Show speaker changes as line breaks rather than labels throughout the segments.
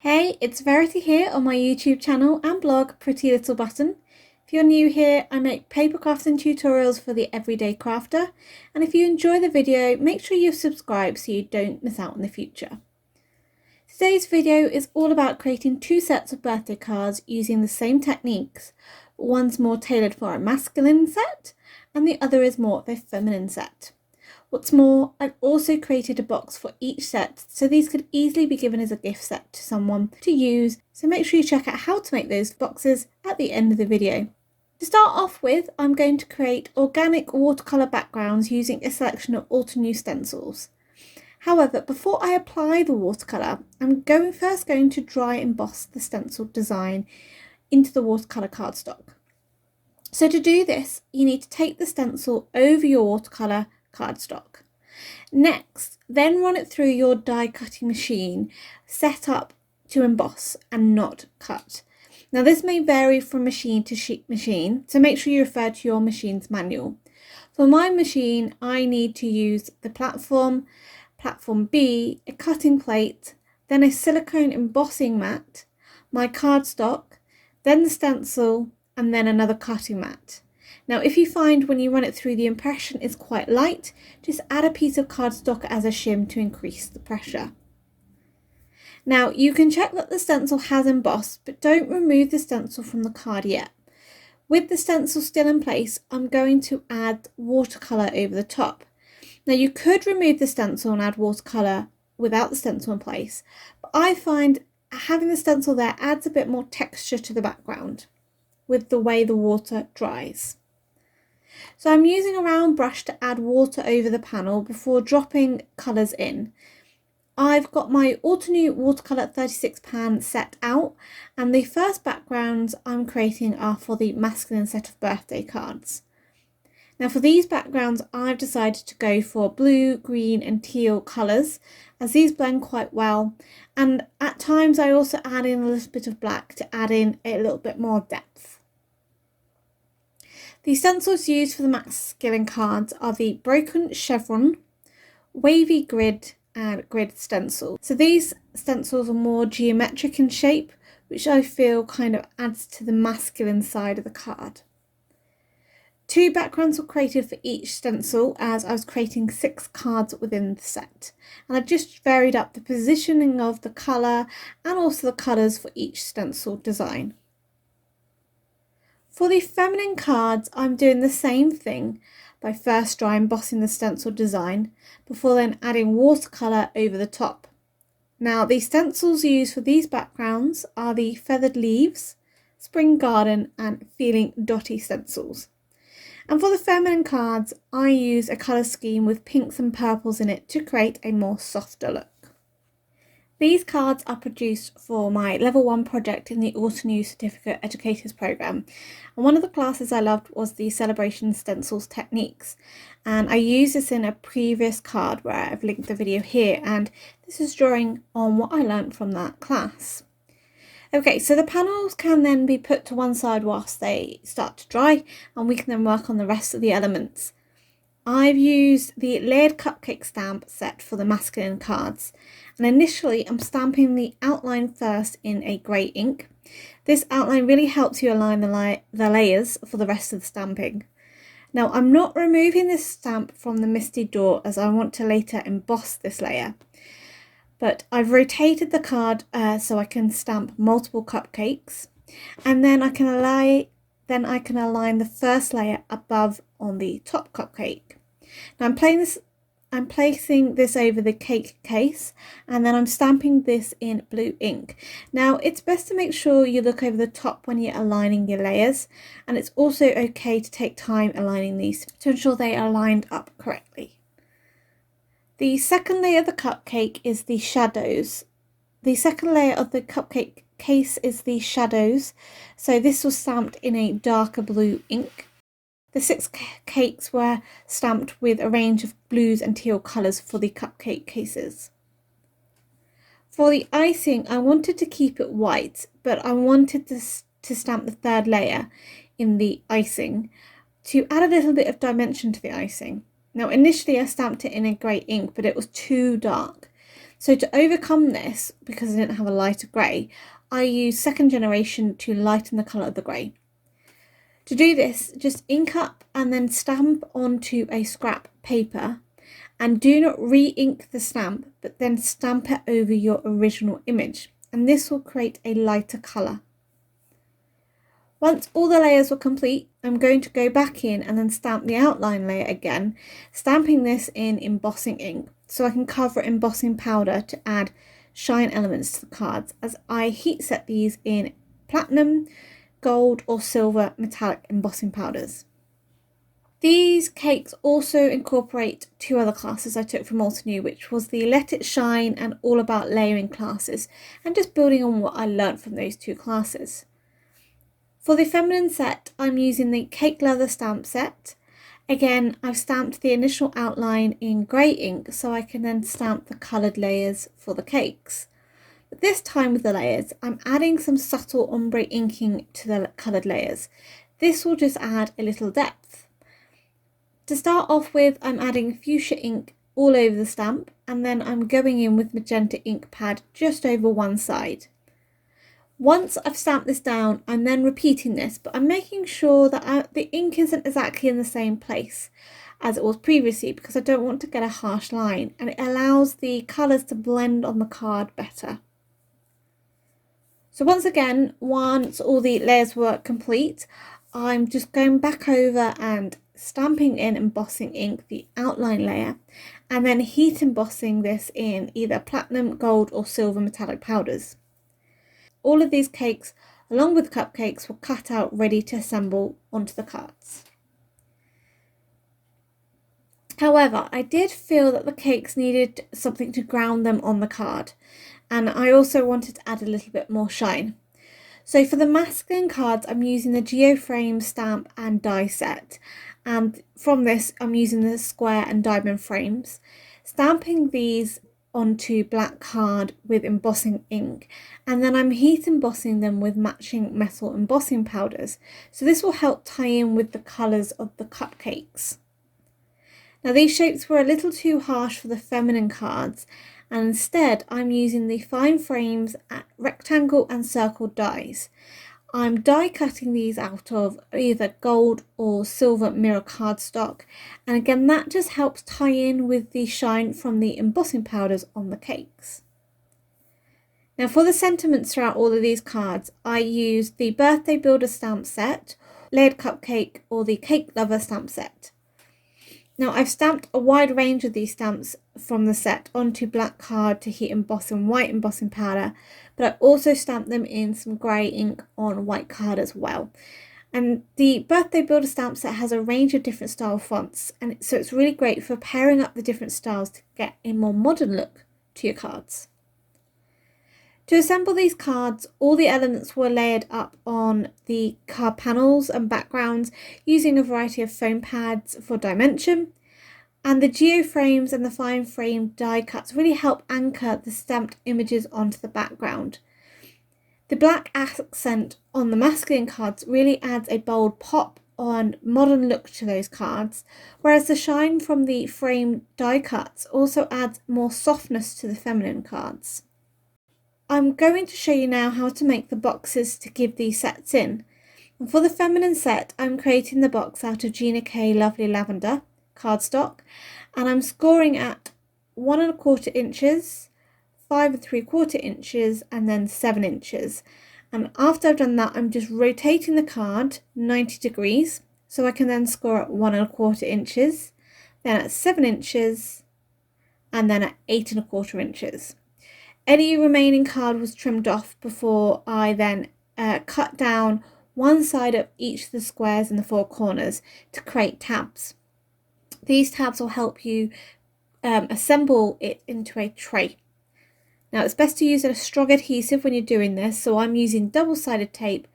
Hey, it's Verity here on my YouTube channel and blog Pretty Little Button. If you're new here, I make paper crafting tutorials for the everyday crafter, and if you enjoy the video, make sure you subscribe so you don't miss out in the future. Today's video is all about creating two sets of birthday cards using the same techniques. One's more tailored for a masculine set and the other is more of a feminine set. What's more, I've also created a box for each set, so these could easily be given as a gift set to someone to use, so make sure you check out how to make those boxes at the end of the video. To start off with, I'm going to create organic watercolour backgrounds using a selection of Altenew stencils. However, before I apply the watercolour, I'm first going to dry emboss the stencil design into the watercolour cardstock. So to do this, you need to take the stencil over your watercolour cardstock. Next, then run it through your die cutting machine set up to emboss and not cut. Now this may vary from machine to machine, so make sure you refer to your machine's manual. For my machine, I need to use the platform B, a cutting plate, then a silicone embossing mat, my cardstock, then the stencil, and then another cutting mat. Now if you find when you run it through the impression is quite light, just add a piece of cardstock as a shim to increase the pressure. Now you can check that the stencil has embossed, but don't remove the stencil from the card yet. With the stencil still in place, I'm going to add watercolour over the top. Now you could remove the stencil and add watercolour without the stencil in place, but I find having the stencil there adds a bit more texture to the background with the way the water dries. So I'm using a round brush to add water over the panel before dropping colours in. I've got my Altenew watercolour 36 pan set out, and the first backgrounds I'm creating are for the masculine set of birthday cards. Now for these backgrounds I've decided to go for blue, green and teal colours as these blend quite well, and at times I also add in a little bit of black to add in a little bit more depth. The stencils used for the masculine cards are the broken Chevron, Wavy grid and grid stencil. So these stencils are more geometric in shape, which I feel kind of adds to the masculine side of the card. Two backgrounds were created for each stencil as I was creating 6 cards within the set, and I just varied up the positioning of the colour and also the colours for each stencil design. For the feminine cards, I'm doing the same thing by first dry embossing the stencil design before then adding watercolour over the top. Now the stencils used for these backgrounds are the Feathered Leaves, Spring Garden and Feeling Dotty stencils. And for the feminine cards, I use a colour scheme with pinks and purples in it to create a more softer look. These cards are produced for my level 1 project in the Altenew Certificate Educators Programme, and one of the classes I loved was the Celebration Stencils Techniques, and I used this in a previous card where I've linked the video here, and this is drawing on what I learnt from that class. Okay, so the panels can then be put to one side whilst they start to dry, and we can then work on the rest of the elements. I've used the layered cupcake stamp set for the masculine cards, and initially I'm stamping the outline first in a grey ink. This outline really helps you align the layers for the rest of the stamping. Now I'm not removing this stamp from the Misty Door as I want to later emboss this layer, but I've rotated the card so I can stamp multiple cupcakes, and then I can align the first layer above on the top cupcake. Now I'm placing this over the cake case, and then I'm stamping this in blue ink. Now it's best to make sure you look over the top when you're aligning your layers, and it's also okay to take time aligning these to ensure they are lined up correctly. The second layer of the cupcake is the shadows. The second layer of the cupcake case is the shadows, so this was stamped in a darker blue ink. The 6 cakes were stamped with a range of blues and teal colours for the cupcake cases. For the icing, I wanted to keep it white, but I wanted to stamp the third layer in the icing to add a little bit of dimension to the icing. Now initially I stamped it in a grey ink, but it was too dark. So to overcome this, because I didn't have a lighter grey, I used second generation to lighten the colour of the grey. To do this, just ink up and then stamp onto a scrap paper, and do not re-ink the stamp, but then stamp it over your original image, and this will create a lighter colour. Once all the layers were complete, I'm going to go back in and then stamp the outline layer again, stamping this in embossing ink so I can cover embossing powder to add shine elements to the cards, as I heat set these in platinum, gold or silver metallic embossing powders. These cakes also incorporate two other classes I took from Altenew, which was the Let It Shine and All About Layering classes, and just building on what I learnt from those two classes. For the feminine set, I'm using the cake leather stamp set. Again, I've stamped the initial outline in grey ink so I can then stamp the coloured layers for the cakes. But this time with the layers, I'm adding some subtle ombre inking to the coloured layers. This will just add a little depth. To start off with, I'm adding fuchsia ink all over the stamp, and then I'm going in with magenta ink pad just over one side. Once I've stamped this down, I'm then repeating this, but I'm making sure that the ink isn't exactly in the same place as it was previously, because I don't want to get a harsh line, and it allows the colours to blend on the card better. So once again, once all the layers were complete, I'm just going back over and stamping in embossing ink the outline layer, and then heat embossing this in either platinum, gold or silver metallic powders. All of these cakes, along with cupcakes, were cut out ready to assemble onto the cards. However, I did feel that the cakes needed something to ground them on the card, and I also wanted to add a little bit more shine. So for the masculine cards, I'm using the geoframe stamp and die set, and from this I'm using the square and diamond frames, stamping these onto black card with embossing ink, and then I'm heat embossing them with matching metal embossing powders, so this will help tie in with the colours of the cupcakes. Now these shapes were a little too harsh for the feminine cards, and instead I'm using the fine frames at rectangle and circle dies. I'm die cutting these out of either gold or silver mirror cardstock, and again that just helps tie in with the shine from the embossing powders on the cakes. Now for the sentiments throughout all of these cards, I used the Birthday Builder stamp set, Layered Cupcake or the Cake Lover stamp set. Now I've stamped a wide range of these stamps from the set onto black card to heat emboss in white embossing powder, but I also stamped them in some grey ink on white card as well. And the Birthday Builder stamp set has a range of different style fonts, and so it's really great for pairing up the different styles to get a more modern look to your cards. To assemble these cards, all the elements were layered up on the card panels and backgrounds using a variety of foam pads for dimension, and the geoframes and the fine frame die cuts really help anchor the stamped images onto the background. The black accent on the masculine cards really adds a bold pop and modern look to those cards, whereas the shine from the frame die cuts also adds more softness to the feminine cards. I'm going to show you now how to make the boxes to give these sets in. And for the feminine set, I'm creating the box out of Gina K Lovely Lavender cardstock, and I'm scoring at 1 1/4 inches, 5 3/4 inches, and then 7 inches. And after I've done that, I'm just rotating the card 90 degrees, so I can then score at 1 1/4 inches, then at 7 inches, and then at 8 1/4 inches. Any remaining card was trimmed off before I then cut down one side of each of the squares in the four corners to create tabs. These tabs will help you assemble it into a tray. Now it's best to use a strong adhesive when you're doing this, so I'm using double-sided tape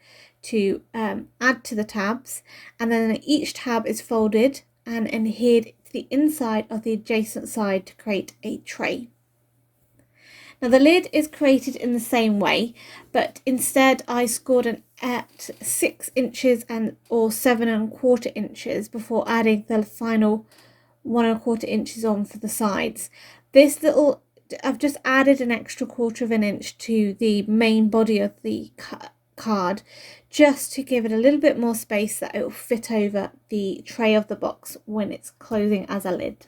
to add to the tabs, and then each tab is folded and adhered to the inside of the adjacent side to create a tray. Now the lid is created in the same way, but instead I scored it at 6 inches or 7 1/4 inches before adding the final 1 1/4 inches on for the sides. This little I've just added an extra 1/4 of an inch to the main body of the card, just to give it a little bit more space that it will fit over the tray of the box when it's closing as a lid.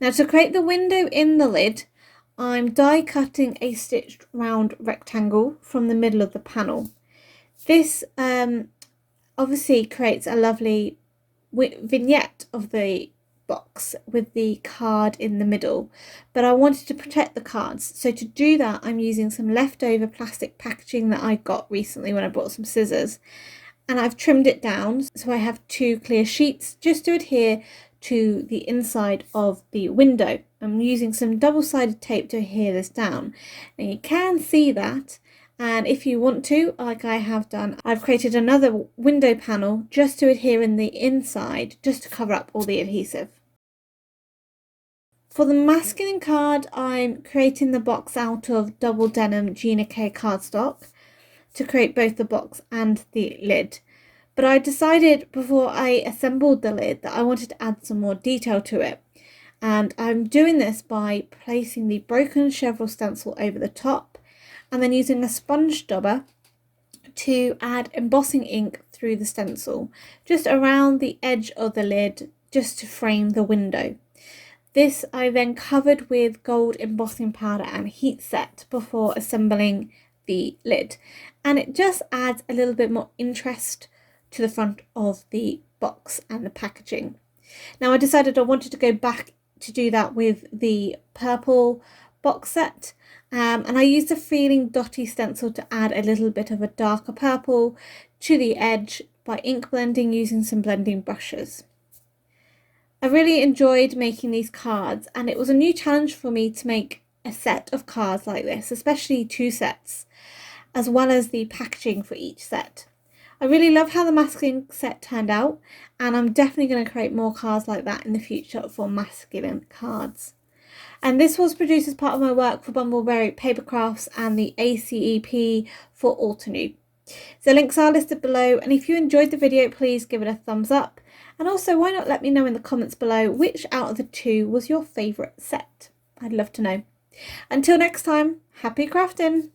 Now, to create the window in the lid, I'm die cutting a stitched round rectangle from the middle of the panel. This obviously creates a lovely vignette of the box with the card in the middle, but I wanted to protect the cards, so to do that I'm using some leftover plastic packaging that I got recently when I bought some scissors, and I've trimmed it down so I have 2 clear sheets just to adhere to the inside of the window. I'm using some double-sided tape to adhere this down, and you can see that. And if you want to, like I have done, I've created another window panel just to adhere in the inside, just to cover up all the adhesive. For the masking card, I'm creating the box out of double denim Gina K cardstock to create both the box and the lid. But I decided before I assembled the lid that I wanted to add some more detail to it. And I'm doing this by placing the broken Chevron stencil over the top, and then using a sponge dauber to add embossing ink through the stencil, just around the edge of the lid, just to frame the window. This I then covered with gold embossing powder and heat set before assembling the lid, and it just adds a little bit more interest to the front of the box and the packaging. Now I decided I wanted to go back to do that with the purple box set, and I used a Feeling Dotty stencil to add a little bit of a darker purple to the edge by ink blending using some blending brushes. I really enjoyed making these cards, and it was a new challenge for me to make a set of cards like this, especially 2 sets, as well as the packaging for each set. I really love how the masking set turned out, and I'm definitely going to create more cards like that in the future for masculine cards. And this was produced as part of my work for Bumbleberry Papercrafts and the ACEP for Altenew. The links are listed below, and if you enjoyed the video, please give it a thumbs up. And also, why not let me know in the comments below which out of the 2 was your favourite set? I'd love to know. Until next time, happy crafting!